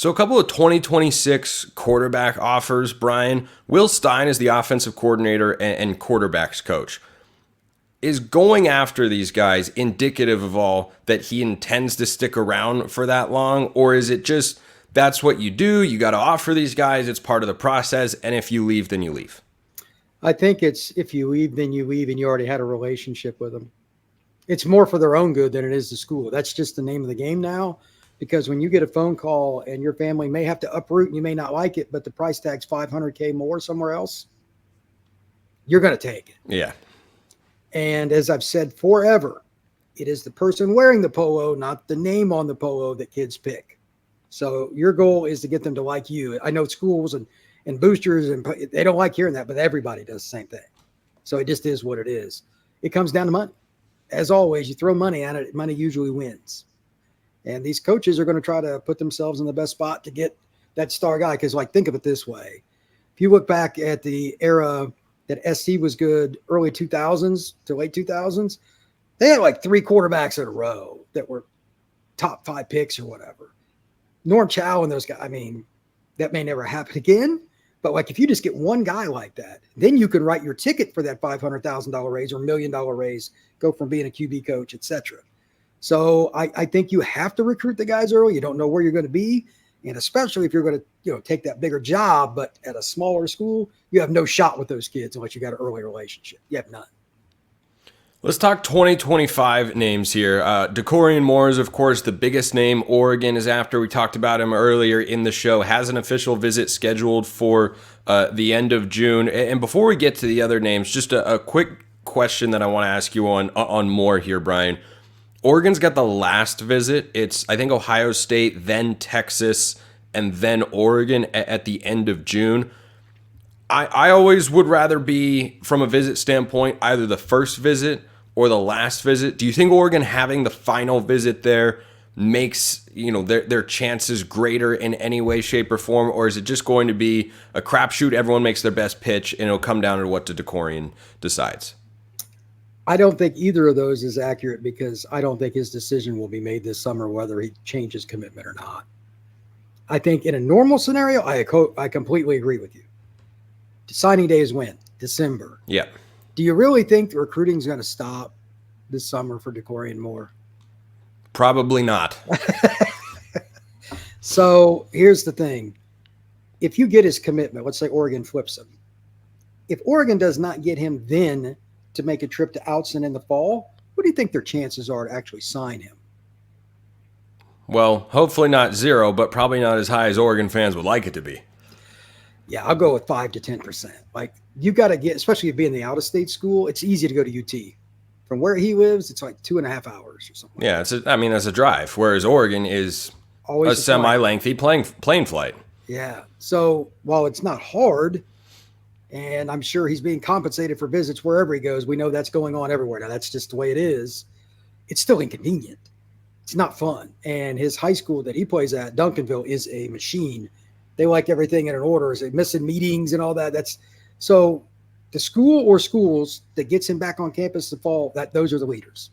So a couple of 2026 quarterback offers, Brian. Will Stein is the offensive coordinator and quarterbacks coach. Is going after these guys indicative of all that he intends to stick around for that long? Or is it just that's what you do? You got to offer these guys. It's part of the process. And if you leave, then you leave. I think it's if you leave, then you leave, and you already had a relationship with them. It's more for their own good than it is the school. That's just the name of the game now. Because when you get a phone call and your family may have to uproot and you may not like it, but the price tag's $500K more somewhere else, you're going to take it. Yeah. And as I've said forever, it is the person wearing the polo, not the name on the polo, that kids pick. So your goal is to get them to like you. I know schools and boosters, and they don't like hearing that, but everybody does the same thing. So it just is what it is. It comes down to money. As always, you throw money at it, money usually wins. And these coaches are going to try to put themselves in the best spot to get that star guy. Because, think of it this way. If you look back at the era that SC was good, early 2000s to late 2000s, they had 3 quarterbacks in a row that were top 5 picks or whatever. Norm Chow and those guys, that may never happen again. But, if you just get one guy like that, then you can write your ticket for that $500,000 raise or $1 million raise, go from being a QB coach, etc. So I think you have to recruit the guys early. You don't know where you're going to be. And especially if you're going to, take that bigger job, but at a smaller school, you have no shot with those kids unless you got an early relationship. You have none. Let's talk 2025 names here. Dakorien Moore is, of course, the biggest name. Oregon is after. We talked about him earlier in the show. Has an official visit scheduled for the end of June. And before we get to the other names, just a quick question that I want to ask you on Moore here, Brian. Oregon's got the last visit. It's, I think, Ohio State, then Texas, and then Oregon at the end of June. I always would rather be, from a visit standpoint, either the first visit or the last visit. Do you think Oregon having the final visit there makes their chances greater in any way, shape, or form? Or is it just going to be a crapshoot, everyone makes their best pitch, and it'll come down to what the Dakorien decides? I don't think either of those is accurate because I don't think his decision will be made this summer whether he changes commitment or not. I think in a normal scenario, I completely agree with you. Signing day is when? December. Yeah. Do you really think the recruiting is going to stop this summer for Dakorien Moore? Probably not. So here's the thing. If you get his commitment, let's say Oregon flips him. If Oregon does not get him then to make a trip to Outson in the fall, what do you think their chances are to actually sign him? Well, hopefully not 0, but probably not as high as Oregon fans would like it to be. Yeah, I'll go with 5 to 10%. You got to get, especially being the out-of-state school, it's easy to go to UT. From where he lives, it's 2.5 hours or something. Yeah, that's a drive, whereas Oregon is always a semi-lengthy plane flight. Yeah, so while it's not hard, and I'm sure he's being compensated for visits wherever he goes, we know that's going on everywhere. Now, that's just the way it is. It's still inconvenient. It's not fun. And his high school that he plays at, Duncanville, is a machine. They like everything in an order. They're missing meetings and all that. So the school or schools that gets him back on campus in the fall, those are the leaders.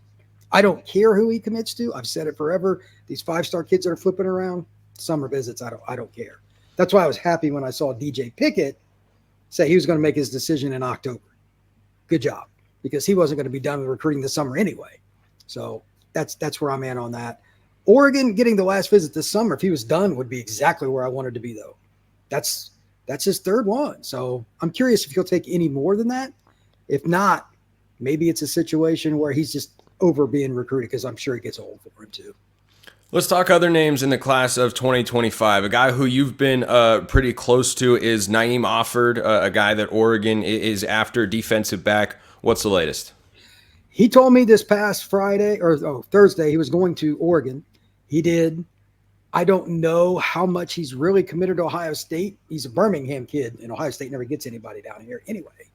I don't care who he commits to. I've said it forever. These 5-star kids that are flipping around, summer visits, I don't care. That's why I was happy when I saw DJ Pickett say he was going to make his decision in October. Good job, because he wasn't going to be done with recruiting this summer anyway. So that's where I'm at on that. Oregon getting the last visit this summer, if he was done, would be exactly where I wanted to be, though. That's his third one. So I'm curious if he'll take any more than that. If not, maybe it's a situation where he's just over being recruited, because I'm sure it gets old for him too. Let's talk other names in the class of 2025. A guy who you've been pretty close to is Naim Offord, a guy that Oregon is after, defensive back. What's the latest? He told me this past Thursday he was going to Oregon. He did. I don't know how much he's really committed to Ohio State. He's a Birmingham kid, and Ohio State never gets anybody down here anyway.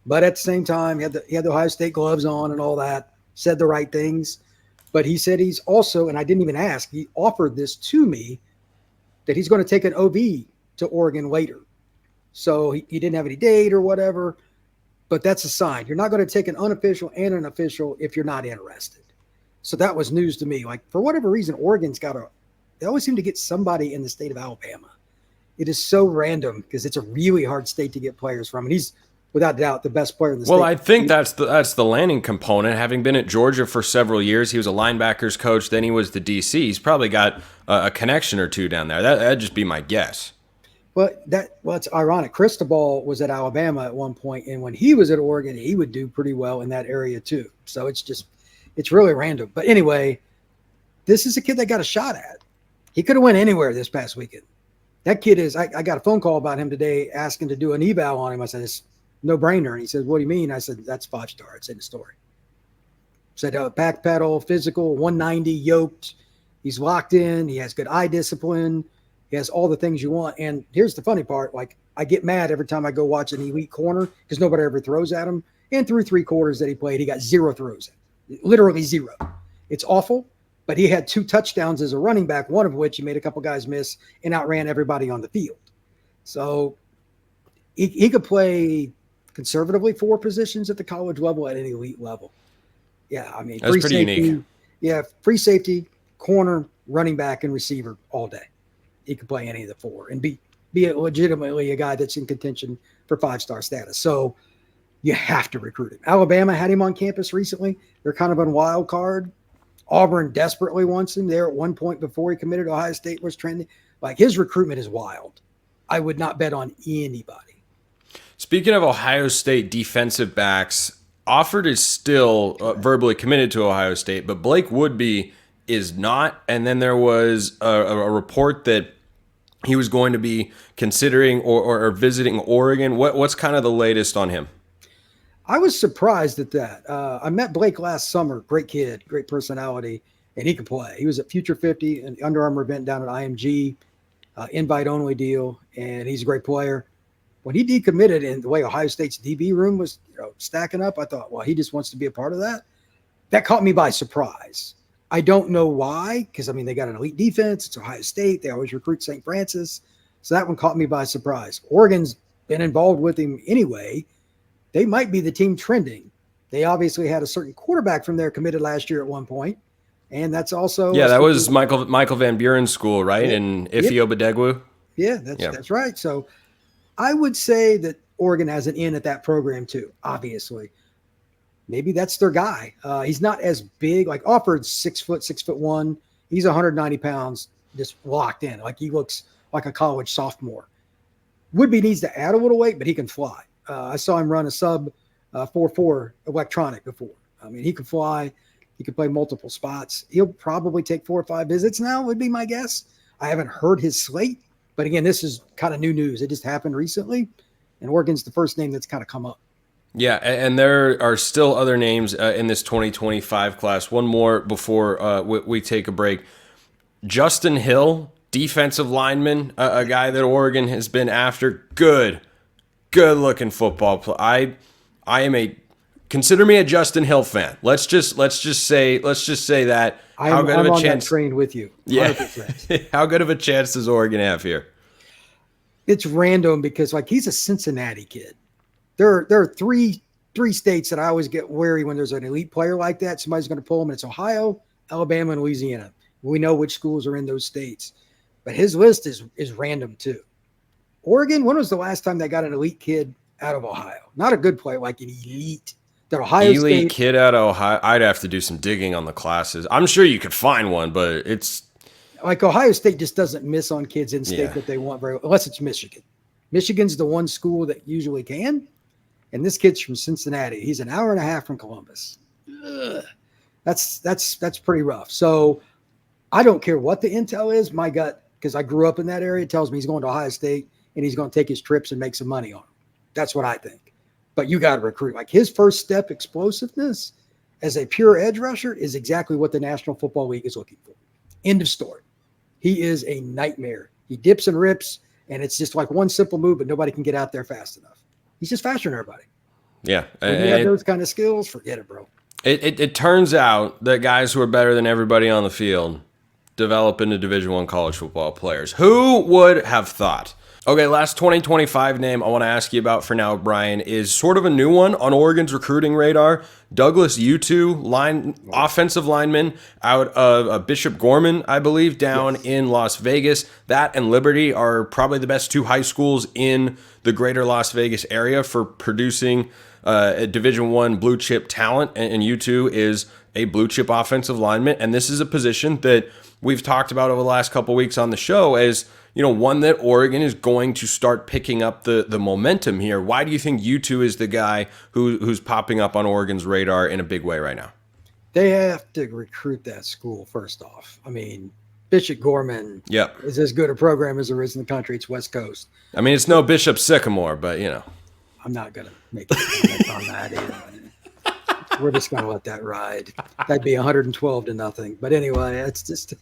But at the same time, he had the Ohio State gloves on and all that, said the right things. But he said he's also, and I didn't even ask, he offered this to me, that he's going to take an OB to Oregon later. So he didn't have any date or whatever, but that's a sign. You're not going to take an unofficial and an official if you're not interested. So that was news to me. For whatever reason, Oregon's got they always seem to get somebody in the state of Alabama. It is so random because it's a really hard state to get players from. And he's, without doubt, the best player in the state. Well, I think that's the Lanning component. Having been at Georgia for several years, he was a linebackers coach, then he was the DC. He's probably got a connection or two down there. That'd just be my guess. Well, it's ironic. Cristobal was at Alabama at one point, and when he was at Oregon, he would do pretty well in that area too. So it's really random. But anyway, this is a kid that got a shot at. He could have went anywhere this past weekend. That kid is. I got a phone call about him today asking to do an eval on him. I said, it's no brainer. And he said, what do you mean? I said, that's 5-star. It's in the story. Said back pedal, physical, 190, yoked. He's locked in. He has good eye discipline. He has all the things you want. And here's the funny part. Like, I get mad every time I go watch an elite corner because nobody ever throws at him. And through 3 quarters that he played, he got 0 throws. Literally 0. It's awful. But he had 2 touchdowns as a running back, one of which he made a couple guys miss and outran everybody on the field. So he could play conservatively 4 positions at the college level at an elite level. Yeah, I mean, that's pretty unique. Yeah, free safety, corner, running back, and receiver all day. He could play any of the 4 and be legitimately a guy that's in contention for 5-star status. So you have to recruit him. Alabama had him on campus recently. They're kind of on wild card. Auburn desperately wants him there at one point before he committed. Ohio State was trending. Like, his recruitment is wild. I would not bet on anybody. Speaking of Ohio State defensive backs, Offord is still verbally committed to Ohio State, but Blake Woodby is not. And then there was a report that he was going to be considering or visiting Oregon. What's kind of the latest on him? I was surprised at that. I met Blake last summer. Great kid, great personality, and he could play. He was at Future 50, an Under Armour event down at IMG, invite-only deal, and he's a great player. When he decommitted in the way Ohio State's DB room was stacking up, I thought, well, he just wants to be a part of that. That caught me by surprise. I don't know why, because, I mean, they got an elite defense. It's Ohio State. They always recruit St. Francis. So that one caught me by surprise. Oregon's been involved with him anyway. They might be the team trending. They obviously had a certain quarterback from there committed last year at one point, and that's also that was Michael Van Buren's school, right? Yeah. And Ife Obadegwu. Yeah, that's right. So I would say that Oregon has an in at that program too. Obviously, maybe that's their guy. He's not as big. Like, Offord's 6'1". He's 190 pounds, just locked in. Like, he looks like a college sophomore. Woodby needs to add a little weight, but he can fly. I saw him run a sub 4.4 electronic before. I mean, he could fly. He could play multiple spots. He'll probably take 4 or 5 visits now, would be my guess. I haven't heard his slate. But again, this is kind of new news. It just happened recently, and Oregon's the first name that's kind of come up. Yeah, and there are still other names in this 2025 class. One more before we take a break. Justin Hill, defensive lineman, a guy that Oregon has been after. Good-looking football player. I am consider me a Justin Hill fan. Let's just say that. I'm on that train with you. 100%. Yeah. How good of a chance does Oregon have here? It's random because, like, he's a Cincinnati kid. There are three states that I always get wary when there's an elite player like that. Somebody's going to pull him, and it's Ohio, Alabama, and Louisiana. We know which schools are in those states, but his list is random too. Oregon, when was the last time they got an elite kid out of Ohio? Not a good player, like an elite. That Ohio elite State kid out of Ohio. I'd have to do some digging on the classes. I'm sure you could find one, but it's like Ohio State just doesn't miss on kids in state that they want very well, unless it's Michigan. Michigan's the one school that usually can, and this kid's from Cincinnati. He's an hour and a half from Columbus. Ugh. That's pretty rough. So I don't care what the intel is. My gut, because I grew up in that area, tells me he's going to Ohio State and he's going to take his trips and make some money on them. That's what I think. But you got to recruit. Like, his first step explosiveness as a pure edge rusher is exactly what the National Football League is looking for. End of story. He is a nightmare. He dips and rips, and it's just like one simple move, but nobody can get out there fast enough. He's just faster than everybody. Yeah. When you have those kind of skills, forget it, bro. It turns out that guys who are better than everybody on the field develop into Division I college football players. Who would have thought? Okay, last 2025 name I want to ask you about for now, Brian, is sort of a new one on Oregon's recruiting radar. Douglas Utu, offensive lineman out of Bishop Gorman, I believe, down in Las Vegas. That and Liberty are probably the best two high schools in the greater Las Vegas area for producing a Division I blue chip talent, and Utu is a blue chip offensive lineman. And this is a position that we've talked about over the last couple of weeks on the show as, you know, one that Oregon is going to start picking up the momentum here. Why do you think Utu is the guy who's popping up on Oregon's radar in a big way right now? They have to recruit that school first off. I mean, Bishop Gorman is as good a program as there is in the country. It's West Coast. I mean, it's no Bishop Sycamore, but, you know. I'm not going to make a comment on that either. We're just going to let that ride. That'd be 112-0. But anyway, it's just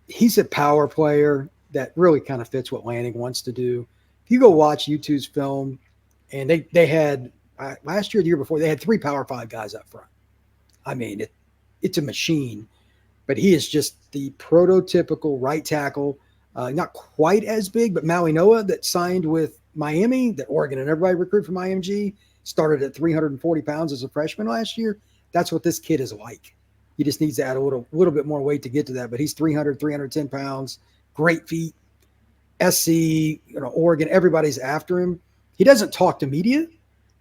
he's a power player that really kind of fits what Lanning wants to do. If you go watch Utu's film, and they had last year, the year before, they had 3 Power 5 guys up front. I mean, it's a machine, but he is just the prototypical right tackle, not quite as big, but Maui Noah that signed with Miami, that Oregon and everybody recruited from IMG, started at 340 pounds as a freshman last year. That's what this kid is like. He just needs to add a little bit more weight to get to that, but he's 310 pounds, great feet. SC, Oregon, everybody's after him. He doesn't talk to media,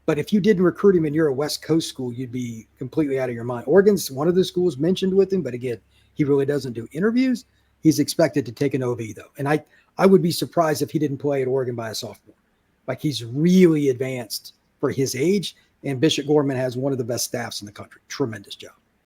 but if you didn't recruit him and you're a West Coast school, you'd be completely out of your mind. Oregon's one of the schools mentioned with him, but again, he really doesn't do interviews. He's expected to take an OV, though. And I would be surprised if he didn't play at Oregon by a sophomore. Like, he's really advanced for his age, and Bishop Gorman has one of the best staffs in the country. Tremendous job.